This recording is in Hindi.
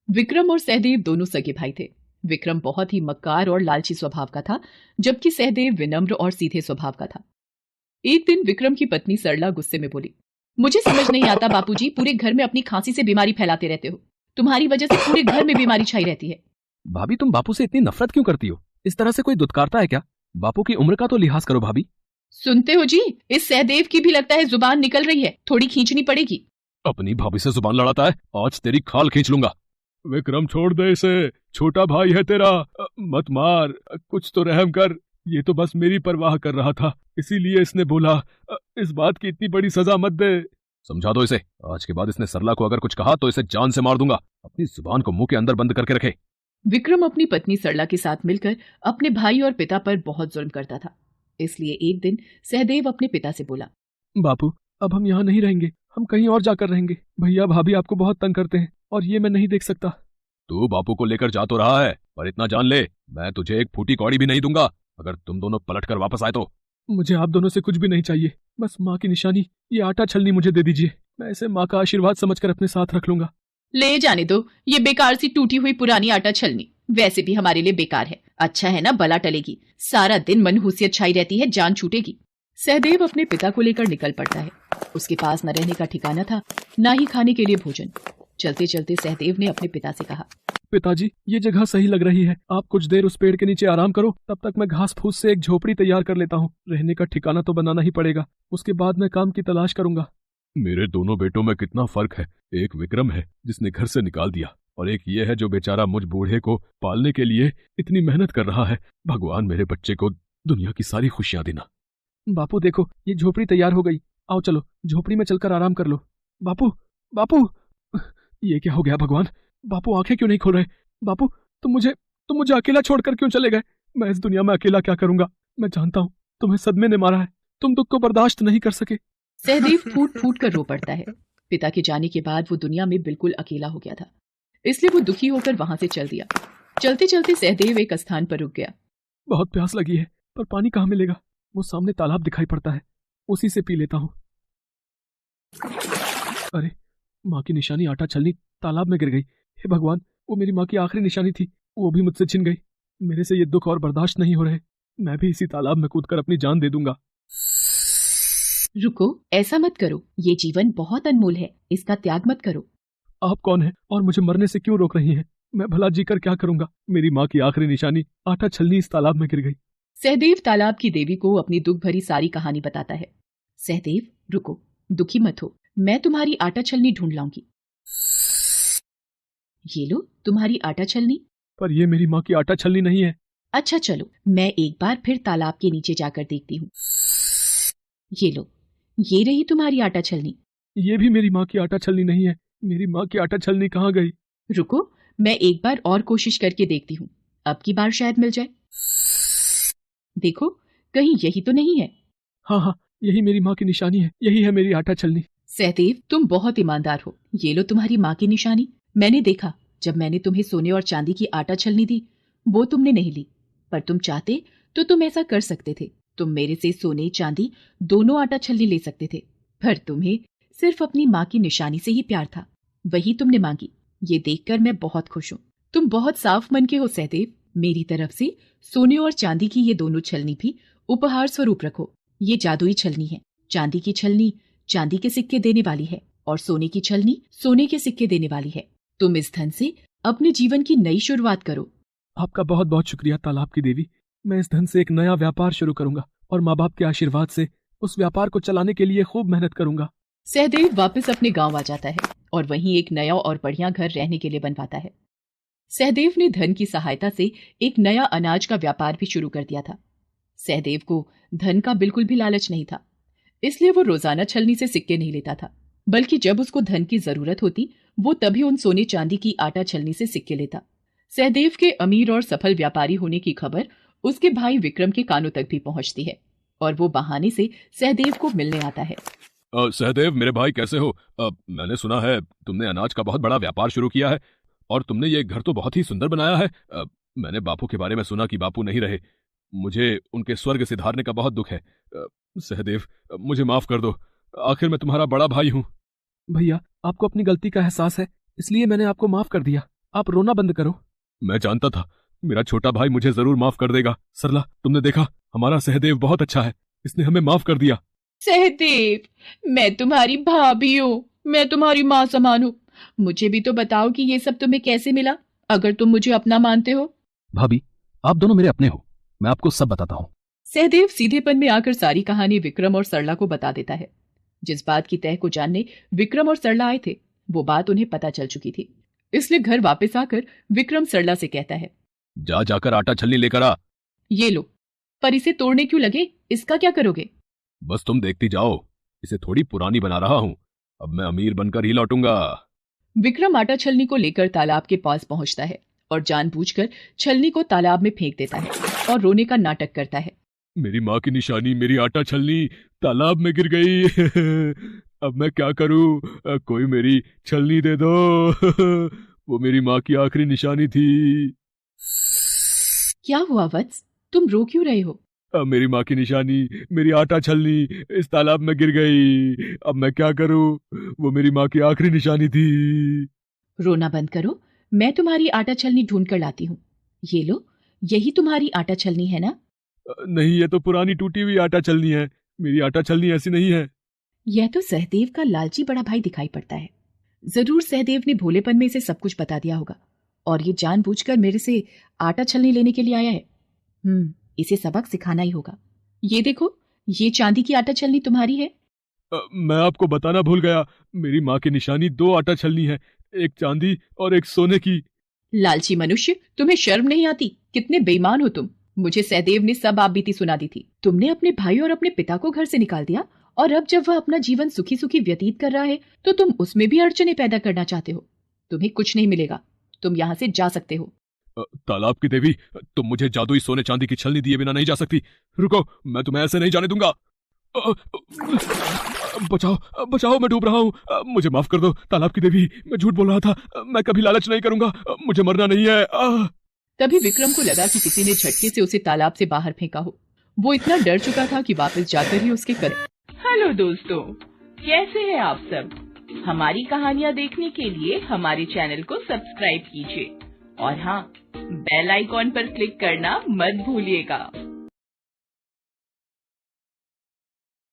विक्रम और सहदेव दोनों सगे भाई थे। विक्रम बहुत ही मक्कार और लालची स्वभाव का था, जबकि सहदेव विनम्र और सीधे स्वभाव का था। एक दिन विक्रम की पत्नी सरला गुस्से में बोली, मुझे समझ नहीं आता बापूजी, पूरे घर में अपनी खांसी से बीमारी फैलाते रहते हो। तुम्हारी वजह से पूरे घर में बीमारी छाई रहती है। भाभी, तुम बापू से इतनी नफरत क्यों करती हो? इस तरह से कोई दुत्कारता है क्या? बापू की उम्र का तो लिहाज करो भाभी। सुनते हो जी, इस सहदेव की भी लगता है जुबान निकल रही है, थोड़ी खींचनी पड़ेगी। अपनी भाभी से जुबान लड़ाता है, आज तेरी खाल खींच लूंगा। विक्रम, छोड़ दे इसे, छोटा भाई है तेरा, मत मार, कुछ तो रहम कर। ये तो बस मेरी परवाह कर रहा था, इसीलिए इसने बोला। इस बात की इतनी बड़ी सजा मत दे। समझा दो इसे, आज के बाद इसने सरला को अगर कुछ कहा तो इसे जान से मार दूंगा। अपनी जुबान को मुंह के अंदर बंद करके रखे। विक्रम अपनी पत्नी सरला के साथ मिलकर अपने भाई और पिता पर बहुत जुल्म करता था। इसलिए एक दिन सहदेव अपने पिता से बोला, बापू, अब हम यहाँ नहीं रहेंगे, हम कहीं और जाकर रहेंगे। भैया भाभी आपको बहुत तंग करते हैं और ये मैं नहीं देख सकता। तू बापू को लेकर जा तो रहा है, पर इतना जान ले, मैं तुझे एक फूटी कौड़ी भी नहीं दूंगा अगर तुम दोनों पलट कर वापस आए तो। मुझे आप दोनों से कुछ भी नहीं चाहिए, बस माँ की निशानी, ये आटा छलनी मुझे दे दीजिए। मैं इसे माँ का आशीर्वाद समझकर अपने साथ रख लूंगा। ले जाने दो, ये बेकार सी टूटी हुई पुरानी आटा छलनी वैसे भी हमारे लिए बेकार है। अच्छा है ना, बला टलेगी, सारा दिन मनहूसियत छाई रहती है, जान छूटेगी। सहदेव अपने पिता को लेकर निकल पड़ता है। उसके पास न रहने का ठिकाना था, न ही खाने के लिए भोजन। चलते चलते सहदेव ने अपने पिता से कहा, पिताजी, ये जगह सही लग रही है, आप कुछ देर उस पेड़ के नीचे आराम करो, तब तक मैं घास फूस से एक झोपड़ी तैयार कर लेता हूँ। रहने का ठिकाना तो बनाना ही पड़ेगा, उसके बाद मैं काम की तलाश करूंगा। मेरे दोनों बेटों में कितना फर्क है। एक विक्रम है जिसने घर से निकाल दिया, और एक ये है जो बेचारा मुझ बूढ़े को पालने के लिए इतनी मेहनत कर रहा है। भगवान मेरे बच्चे को दुनिया की सारी खुशियां देना। बापू देखो, ये झोपड़ी तैयार हो गई, आओ चलो झोपड़ी में चलकर आराम कर लो। बापू, बापू, ये क्या हो गया भगवान? बापू आंखें क्यों नहीं खोल रहे? बापू, तुम मुझे अकेला छोड़कर क्यों चले गए? मैं इस दुनिया में अकेला क्या करूंगा? मैं जानता हूँ तुम्हें सदमे ने मारा है, तुम दुख को बर्दाश्त नहीं कर सके। सहदेव फूट फूट कर रो पड़ता है। पिता के जाने के बाद वो दुनिया में बिल्कुल अकेला हो गया था, इसलिए वो दुखी होकर वहां से चल दिया। चलते चलते सहदेव एक स्थान पर रुक गया। बहुत प्यास लगी है, पर पानी कहाँ मिलेगा? वो सामने तालाब दिखाई पड़ता है, उसी से पी लेता हूँ। अरे, माँ की निशानी आटा छलनी तालाब में गिर गई। हे भगवान, वो मेरी माँ की आखिरी निशानी थी, वो भी मुझसे छिन गई। मेरे से ये दुख और बर्दाश्त नहीं हो रहे, मैं भी इसी तालाब में कूदकर अपनी जान दे दूंगा। रुको, ऐसा मत करो, ये जीवन बहुत अनमोल है, इसका त्याग मत करो। आप कौन हैं और मुझे मरने से क्यों रोक रही हैं? मैं भला जीकर क्या करूंगा? मेरी माँ की आखिरी निशानी आटा छलनी इस तालाब में गिर गई। सहदेव तालाब की देवी को अपनी दुख भरी सारी कहानी बताता है। सहदेव, रुको, दुखी मत हो, मैं तुम्हारी आटा छलनी ढूंढ लाऊंगी। ये लो तुम्हारी आटा छलनी। पर ये मेरी माँ की आटा छलनी नहीं है। अच्छा चलो, मैं एक बार फिर तालाब के नीचे जाकर देखती हूँ। ये लो, ये रही तुम्हारी आटा छलनी। ये भी मेरी माँ की आटा छलनी नहीं है। मेरी माँ की आटा छलनी कहाँ गई? रुको, मैं एक बार और कोशिश करके देखती हूँ, अब की बार शायद मिल जाए। देखो, कहीं यही तो नहीं है? हाँ हाँ, यही मेरी माँ की निशानी है, यही है मेरी आटा छलनी। सहदेव, तुम बहुत ईमानदार हो, ये लो तुम्हारी माँ की निशानी। मैंने देखा, जब मैंने तुम्हें सोने और चांदी की आटा छलनी दी, वो तुमने नहीं ली, पर तुम चाहते तो तुम ऐसा कर सकते थे। तुम मेरे से सोने चांदी दोनों आटा छलनी ले सकते थे, पर तुम्हें सिर्फ अपनी माँ की निशानी से ही प्यार था, वही तुमने मांगी। ये देखकर मैं बहुत खुश हूँ। तुम बहुत साफ मन के हो सहदेव। मेरी तरफ से सोने और चांदी की ये दोनों छलनी भी उपहार स्वरूप रखो। ये जादुई छलनी है। चांदी की छलनी चांदी के सिक्के देने वाली है, और सोने की छलनी सोने के सिक्के देने वाली है। तुम इस धन से अपने जीवन की नई शुरुआत करो। आपका बहुत बहुत शुक्रिया तालाब की देवी। मैं इस धन से एक नया व्यापार शुरू करूंगा और माँ बाप के आशीर्वाद से उस व्यापार को चलाने के लिए खूब मेहनत करूंगा। सहदेव वापस अपने गांव आ जाता है और वहीं एक नया और बढ़िया घर रहने के लिए बनवाता है। सहदेव ने धन की सहायता से एक नया अनाज का व्यापार भी शुरू कर दिया था। सहदेव को धन का बिल्कुल भी लालच नहीं था, इसलिए वो रोजाना छलनी से सिक्के नहीं लेता था, बल्कि जब उसको धन की जरूरत होती वो तभी उन सोने चांदी की आटा छलनी से सिक्के लेता। सहदेव के अमीर और सफल व्यापारी होने की खबर उसके भाई विक्रम के कानों तक भी पहुंचती है, और वो बहाने से सहदेव को मिलने आता है। सहदेव, मेरे भाई कैसे हो? मैंने सुना है तुमने अनाज का बहुत बड़ा व्यापार शुरू किया है, और तुमने ये घर तो बहुत ही सुंदर बनाया है। मैंने बापू के बारे में सुना कि बापू नहीं रहे, मुझे उनके स्वर्ग सिधारने का बहुत दुख है। सहदेव, मुझे माफ कर दो, आखिर मैं तुम्हारा बड़ा भाई हूँ। भैया, आपको अपनी गलती का एहसास है, इसलिए मैंने आपको माफ कर दिया। आप रोना बंद करो। मैं जानता था मेरा छोटा भाई मुझे जरूर माफ कर देगा। सरला, तुमने देखा, हमारा सहदेव बहुत अच्छा है, इसने हमें माफ कर दिया। सहदेव, मैं तुम्हारी भाभी हूँ, मैं तुम्हारी माँ समान हूँ। मुझे भी तो बताओ कि ये सब तुम्हें कैसे मिला, अगर तुम मुझे अपना मानते हो। भाभी, आप दोनों मेरे अपने हो, मैं आपको सब बताता हूँ। सहदेव सीधेपन में आकर सारी कहानी विक्रम और सरला को बता देता है। जिस बात की तह को जानने विक्रम और सरला आए थे, वो बात उन्हें पता चल चुकी थी। इसलिए घर वापस आकर विक्रम सरला से कहता है, जाकर आटा छलनी लेकर आ। ये लो। पर इसे तोड़ने क्यों लगे, इसका क्या करोगे? बस तुम देखती जाओ, इसे थोड़ी पुरानी बना रहा हूँ, अब मैं अमीर बनकर ही लौटूंगा। विक्रम आटा छलनी को लेकर तालाब के पास पहुंचता है और जानबूझकर छलनी को तालाब में फेंक देता है और रोने का नाटक करता है। मेरी माँ की निशानी, मेरी आटा छलनी तालाब में गिर गई। अब मैं क्या करूं? कोई मेरी छलनी दे दो। वो मेरी माँ की आखिरी निशानी थी। क्या हुआ वत्स, तुम रो क्यों रहे हो? अब मेरी माँ की निशानी, मेरी आटा छलनी इस तालाब में गिर गई। अब मैं क्या करूं? वो मेरी माँ की आखिरी निशानी थी। रोना बंद करो, मैं तुम्हारी आटा छलनी ढूंढ कर लाती हूँ। ये लो, यही तुम्हारी आटा छलनी है ना? नहीं, ये तो पुरानी टूटी हुई आटा छलनी है, मेरी आटा छलनी ऐसी नहीं है। यह तो सहदेव का लालची बड़ा भाई दिखाई पड़ता है। जरूर सहदेव ने भोलेपन में इसे सब कुछ बता दिया होगा और ये जानबूझकर मेरे से आटा छलनी लेने के लिए आया है। इसे सबक सिखाना ही होगा। ये देखो, ये चांदी की आटा छलनी तुम्हारी है। मैं आपको बताना भूल गया, मेरी माँ की निशानी 2 आटा छलनी है, एक चांदी और एक सोने की। लालची मनुष्य, तुम्हें शर्म नहीं आती? कितने बेईमान हो तुम। मुझे सहदेव ने सब आप बीती सुना दी थी। तुमने अपने भाई और अपने पिता को घर से निकाल दिया और अब जब वह अपना जीवन सुखी सुखी व्यतीत कर रहा है तो तुम उसमें भी अड़चने पैदा करना चाहते हो। तुम्हें कुछ नहीं मिलेगा, तुम यहाँ से जा सकते हो। तालाब की देवी, तुम मुझे जादुई सोने चांदी की छलनी दिए बिना नहीं जा सकती। रुको, मैं तुम्हें ऐसे नहीं जाने दूंगा। बचाओ बचाओ, मैं डूब रहा हूँ, मुझे माफ कर दो तालाब की देवी, मैं झूठ बोल रहा था, मैं कभी लालच नहीं करूंगा, मुझे मरना नहीं है। तभी विक्रम को लगा कि किसी ने झटके से उसे तालाब से बाहर फेंका हो। वो इतना डर चुका था कि वापस जाकर ही उसके हेलो दोस्तों, कैसे हैं आप सब? हमारी कहानियाँ देखने के लिए हमारे चैनल को सब्सक्राइब कीजिए और हाँ, बेल आइकॉन पर क्लिक करना मत भूलिएगा।